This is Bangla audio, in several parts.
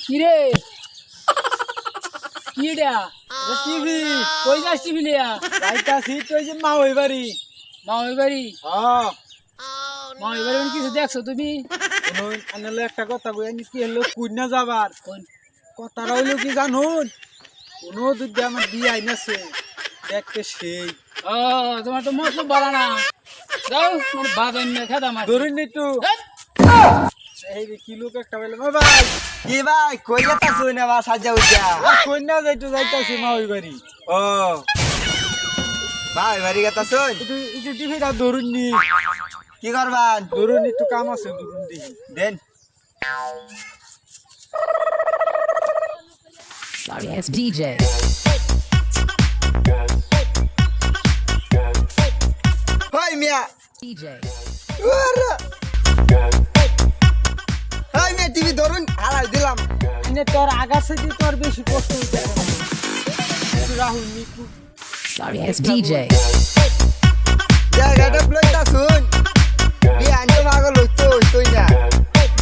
কিরে কিডা টিভি কই যাস টিভি লিয়া যাইতাছি তুই যে মা ওই বাড়ি মামাই বাড়ি হ্যাঁ মামাই বাড়ি মানে কিছু দেখছো তুমি শুনুন আনালে একটা কথা কই আনি কি হলো কুইনা যাবার কোন কথাটা হইলো কি জানুন কোনো যদি আমার বিয়ে আইনাছে দেখতে সেই ও তোমার তো মতলব বাড়া না যাও তোমার বাবা এনে খেদা মার ধরুন একটু ধ্যাৎ। এই রে কি লোক একটা বলে মা ভাই কি ভাই কই যাচ্ছ না বা সাজা উঠা কইনা যাইতাছি মা ওই বাড়ি ও ভাই বাড়ি গেতাছ একটু একটু টিভিটা ধরুন নি কি করবান ধরুন একটু কাম আছে ধরুন দেখি দেন Sorry, it's DJ. হই মিয়া DJ. ওরে হই মিয়া টিভি ধরুন হালাই দিলাম এনে তোর আগা থেকে তোর বেশি কষ্ট হইতে একটু রাহুল নি একটু Sorry, it's DJ. জায়গাটা প্লেটা শুন বিয়ান তো পাগল হইতোই না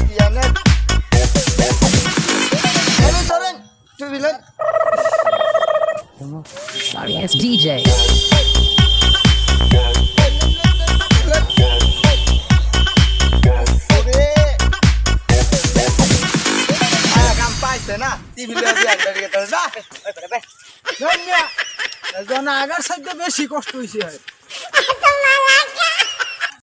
বিয়ানে ধরুন ধরুন টিভি লন Sorry, it's DJ. না টিভি লয়ে বিয়ান ধরে গেতাছ না ধন্যা জন আগার সাইডে বেশি কষ্ট হইছে